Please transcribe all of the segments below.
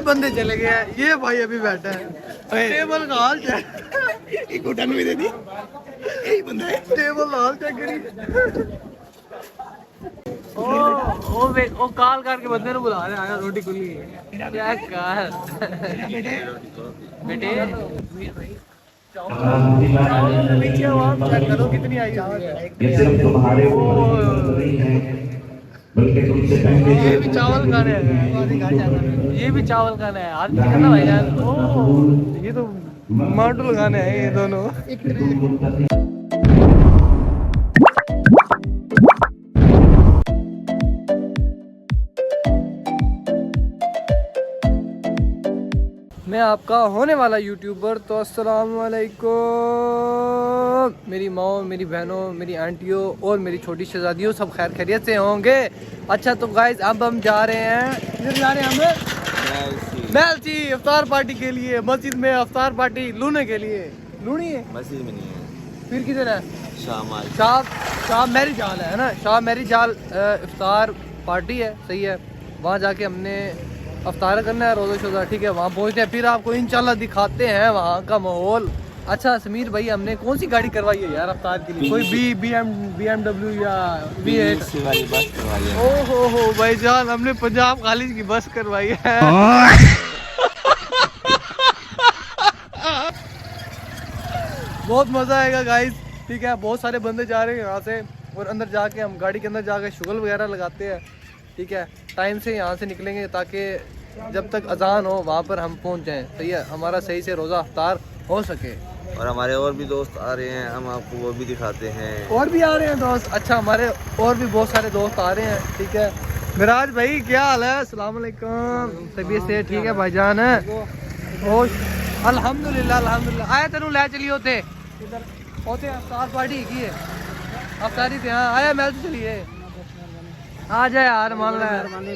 बंदे चले गए हैं, ये भाई अभी बैठा है। टेबल का हाल चेक, एक उठन भी दे दी, यही बंदा है। टेबल हाल चेक करी। ओ काल करके बंदे ने बुला रहे, आया रोटी खुली क्या काल बेटे। नीचे आवाज चेक करो कितनी आई है। ये सिर्फ तुम्हारे ऊपर नहीं है, बल्कि तुमसे पहले ये भी चावल खाने हैं, ये भी चावल खाने हैं आज कितना भाई यार। ओ ये तो माटुल खाने हैं ये दोनों। मैं आपका होने वाला यूट्यूबर। तो अस्सलाम वालेकुम मेरी माँ, मेरी बहनों, मेरी आंटियों और मेरी छोटी शहजादियों, सब खैर खैरियत से होंगे। अच्छा तो गाइज अब हम जा रहे हैं, किधर जा रहे हैं हम? महलसी इफ्तार पार्टी के लिए। मस्जिद में इफ्तार पार्टी लूने के लिए। लूनी है मस्जिद में नहीं है, फिर किधर है? शाह मैरी जाल है ना, शाह मैरी जाल इफ्तार पार्टी है, सही है। वहाँ जाके हमने अफ्तार करना है, रोज़ा शोज़ा, ठीक है। वहाँ पहुँचते हैं, फिर आपको इंशाल्लाह दिखाते हैं वहाँ का माहौल। अच्छा समीर भाई, हमने कौन सी गाड़ी करवाई है यार अफ्तार के लिए? कोई BMW या V8 वाली बस करवाई है। ओहो भाई जान, हमने पंजाब कॉलेज की बस करवाई है। बहुत मज़ा आएगा गाइस, ठीक है। बहुत सारे बंदे जा रहे हैं यहाँ से, और अंदर जाके हम गाड़ी के अंदर जाके शुगल वगैरह लगाते हैं, ठीक है। टाइम से यहाँ से निकलेंगे ताकि जब तक अजान हो वहाँ पर हम पहुँच जाएं, सही है। हमारा सही से रोज़ा अफ्तार हो सके। और हमारे और भी दोस्त आ रहे हैं, हम आपको वो भी दिखाते हैं। और भी आ रहे हैं दोस्त? अच्छा हमारे और भी बहुत सारे दोस्त आ रहे हैं, ठीक है। मिराज भाई क्या हाल है? अस्सलाम वालेकुम। तबीयत से ठीक है भाईजान? है अल्हम्दुलिल्लाह अल्हम्दुलिल्लाह। आया तेनू ले चलिए होते होते अफ्तार पार्टी की है, अफ्तारी थे। हाँ आया मैं तो चलिए आ जाए यार, मान ला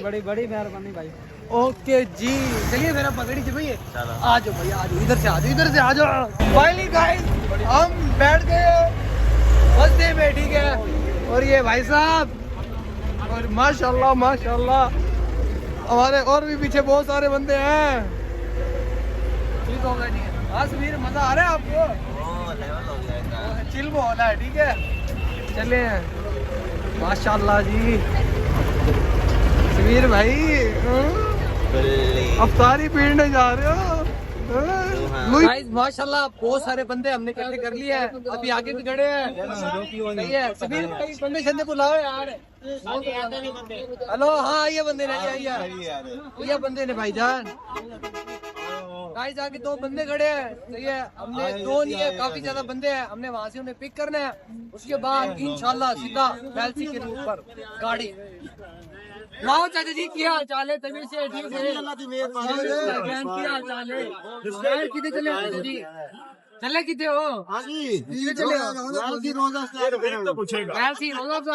बड़ी बड़ी मेहरबानी भाई। ओके जी चलिए मेरा पकड़ी चाहिए। आ जाओ भैया, आ जाओ, इधर से आ जाओ, इधर से आ जाओ। फाइनली गाइस हम बैठ गए बस्ते में, ठीक है। और ये भाई साहब, और माशाल्लाह माशाल्लाह हमारे और भी पीछे बहुत सारे बंदे हैं। ठीक होगा जी। हाँ समीर मजा आ रहा है आपको? चिल में होना है, ठीक है। चले माशाल्लाह जी समीर भाई, अफ्तारी पीने जा रहे हो? माशाल्लाह बहुत सारे बंदे हमने इकट्ठे कर लिए हैं, अभी आगे भी खड़े हैं, सही है। समीर भाई बंदे शंदे बुलाओ यार। हेलो हाँ ये बंदे ने, ये बंदे ने भाईजान। गाइस आगे दो बंदे खड़े हैं, सही है। हमने दो नहीं है, काफी ज्यादा बंदे हैं। हमने वहाँ से उन्हें पिक करना है, उसके बाद इंशाल्लाह सीधा महलसी के रूट पर गाड़ी। वाह चाचा जी क्या हाल चाल है? तबीयत से ठीक है? क्या हाल चाल है? कितने चले चाचा जी? चले कितने हो? हाँ जी चले रोजा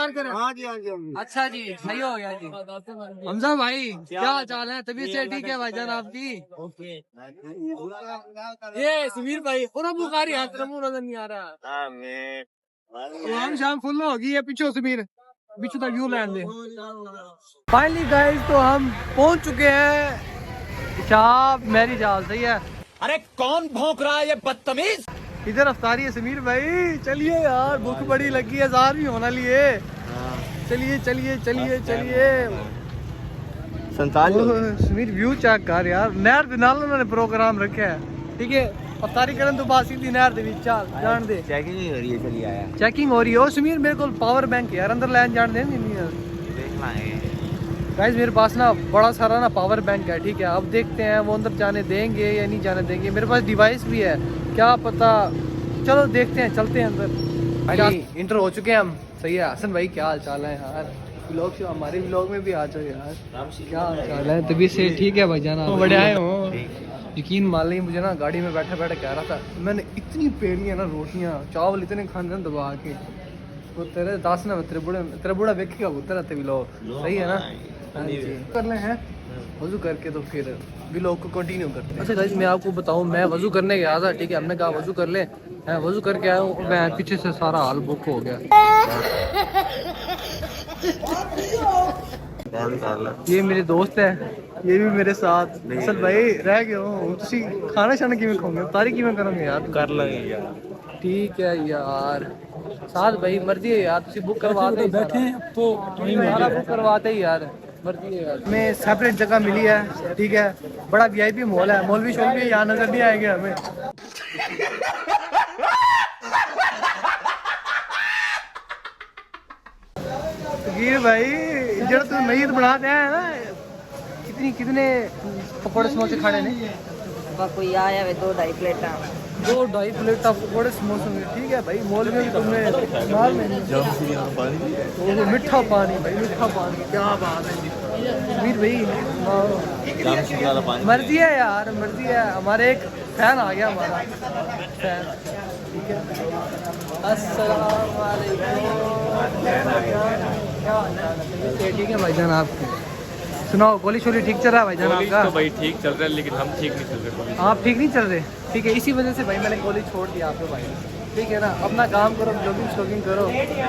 करें। हाँ जी हाँ जी। अच्छा जी सही हो गया जी। हमजा भाई क्या हाल चाल है? तबीयत से ठीक है भाईजान आपकी? ओके। ये समीर भाई पूरा बुखारी हाथ मुंह नजर नहीं आ रहा। शाम फुल होगी है पीछे समीर, पीछे तक व्यू लैंड दे। फाइनली गाइस तो हम पहुंच चुके हैं शाह मैरी जाल, सही है। अरे कौन भौंक रहा है ये बदतमीज? इधर अफ्तारी है समीर भाई, चलिए यार भूख बड़ी लगी है, ज़ार भी होना लिए। चलिए चलिए चलिए चलिए। समीर व्यू चेक कर यार, नहर के नाल उन्होंने प्रोग्राम रखा है, ठीक है। अफ्तारी करन तो बाद सीधी नहर दे विच चल जान दे। चेकिंग हो रही है, चलिए आया। चेकिंग हो रही है। ओ समीर मेरे को पावर बैंक यार, अंदर लैन जान दे नहीं यार। गाइस मेरे पास ना बड़ा सारा ना पावर बैंक है, ठीक है। अब देखते हैं वो अंदर जाने देंगे या नहीं जाने देंगे। मेरे पास डिवाइस भी है, क्या पता। चलो देखते हैं, चलते हैं अंदर। भाई इंटर हो चुके हैं हम, सही है। हसन भाई क्या हाल चाल है यार? व्लॉग से हमारे व्लॉग में भी आ जाओ यार। क्या हाल चाल है? तबीयत से ठीक है भाई जाना? बड़े आए हो। यकीन मान ली मुझे ना गाड़ी में बैठे बैठे कह रहा था, मैंने इतनी पेड़ियाँ ना रोटियाँ चावल इतने खाने ना दबा के, वो तेरे दास ना तेरे बुढ़ा वेखेगा वो तेरा व्लॉग, सही है ना? कर ले हैं वजू करके तो फिर व्लॉग को कंटिन्यू करते हैं। अच्छा गाइस मैं आपको बताऊं, मैं वजू करने गया था, ठीक है। हमने कहा वजू कर ले, वजू करके आया हूँ मैं, पीछे से सारा हाल बुक हो गया। ये मेरे दोस्त है, ये भी मेरे साथ असल भाई रह गए हो तुसी खाना शाना किवें खाओगे तारी किवें करोगे यार कर लेंगे यार ठीक है यार साथ भाई मर्जी है यार तुसी बुक करवाते ही बैठे तो सारा बुक करवाते ही यार मर्जी है यार हमें सेपरेट जगह मिली है ठीक है बड़ा वीआईपी मॉल है मौलवी शोल भी यहाँ नजर नहीं आएंगे हमें तकरीर भाई जरा तू नीयत बनाते हैं ना कितने पकौड़े समोसे खाने ने कोई आया वे 2-2.5 प्लेटा 2-2.5 प्लेट पकौड़े समोसे में ठीक है भाई मॉल में भी तुमने माल में वो मीठा पानी भाई मीठा पानी क्या बात है वीर भाई मर्जी है यार मर्जी है हमारे एक फैन आ गया हमारा फैन ठीक है अस्सलाम वालेकुम ठीक है भाईजान आपकी सुनाओ गोली शोली ठीक चल रहा है भाईजान आपका तो भाई ठीक चल रहा है लेकिन हम ठीक नहीं चल रहे। आप ठीक नहीं चल रहे ठीक है इसी वजह से भाई मैंने गोली छोड़ दिया आपको भाई ठीक है ना अपना काम करो जॉगिंग शॉगिंग करो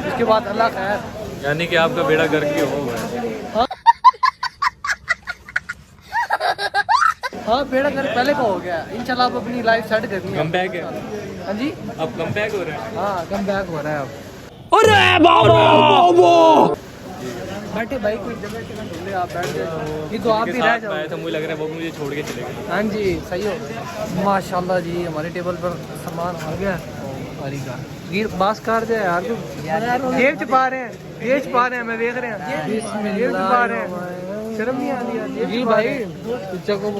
उसके बाद अल्लाह खैर यानी कि आपका बेड़ा गर्क ही हो हाँ बेड़ा घर पहले का हो गया इंशाल्लाह आप अपनी लाइफ सेट करनी है कम बैक है हाँ जी अब कम बैक हो रहे हैं। हाँ कम बैक हो रहा है अब अरे बाबा बैठे भाई कोई जगह ढूंढे आप बैठ जाओ ये तो आप उसके भी रह साथ जाओ आया था मुझे लग रहा है वो मुझे छोड़ के चले गए। हाँ जी सही हो माशाल्लाह जी हमारे टेबल पर सामान आ गया हरी का गिर बास कर दे यार तू जेब छुपा रहे हैं जेब छुपा रहे हैं मैं देख रहे हैं जेब छुपा रहे हैं शर्म नहीं आ रही है जी भाई जगह को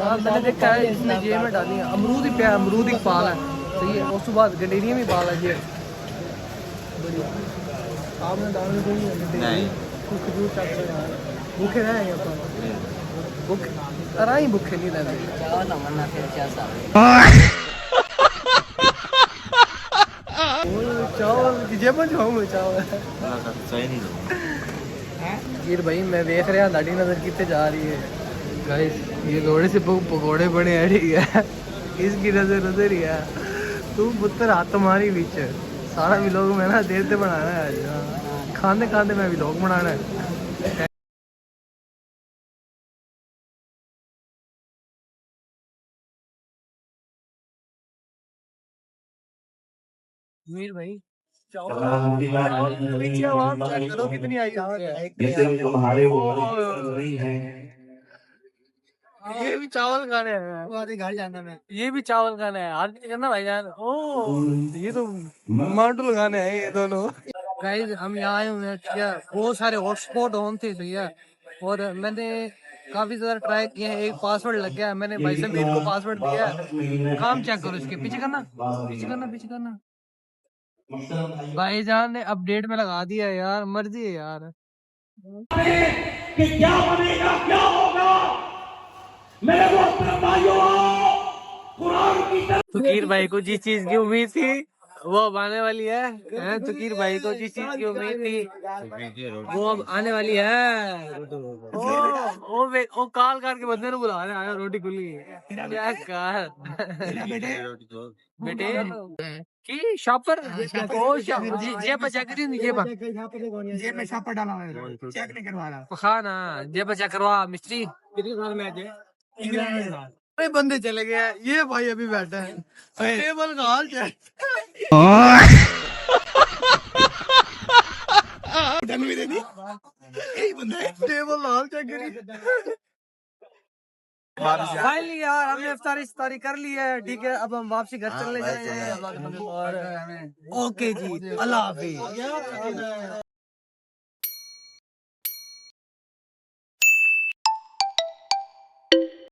हाँ मैंने देखा है इसने जेब में डाली है अमरूद ही पे अमरूद ही पाल है सही है उस बाद गंडेरिया में पाल है जेब आपने डालने को नहीं खजूर चक यार भूखे रहेंगे अपन भूखे अराई भूखे नहीं रहते चावल मन्ना फिर क्या साहब चावल जेब में जाऊँ चावल सही नहीं गिर भाई मैं देख रहा लाड़ी नजर कितने जा रही है गाइस ये थोड़े से पकौड़े बने हैं ठीक है इसकी नजर नजर ही है तू पुत्र हाथ तुम्हारी बीच सारा व्लॉग में ना देर से बनाना है आज खाने खाने में व्लॉग बनाना है मीर भाई नीचे आवाज चेक करो कितनी आई है जैसे तुम्हारे वो रही है ये भी चावल खाने हैं घर जाना मैं ये भी चावल खाने हैं आज नहीं करना भाईजान ओ ये तो मांडू लगाने हैं ये दोनों गाइस हम यहाँ आए हुए हैं क्या बहुत सारे हॉटस्पॉट ऑन थे भैया और मैंने काफी ज्यादा ट्राई किए हैं एक पासवर्ड लग गया है मैंने भाई से मेरे को पासवर्ड दिया है काम चेक करो इसके पीछे करना पीछे करना पीछे करना भाईजान ने अपडेट में लगा दिया है यार मर्जी है यार कि क्या बनेगा क्या होगा मेरे मोहतरम भाइयों कुरान की फकीर भाई को जिस चीज की उम्मीद थी वो अब आने वाली है फकीर भाई को जिस चीज की उम्मीद थी वो अब आने वाली है ओ काल करके बंदे ने बुला रहे हैं रोटी खुली क्या कर बेटे की शॉपर ओ जेब चेक करी नहीं जेब में शॉपर डाला है चेक नहीं करवा रहा खाना जेब चेक करवा मिस्त्री कितने साल में आज अरे बंदे चले गए ये भाई अभी बैठा है टेबल का हाल टेबल हाल चेक करी फाइनली यार हमने इफ्तारी कर ली है ठीक है अब हम वापसी घर चले जाएंगे और ओके जी अल्लाह हाफिज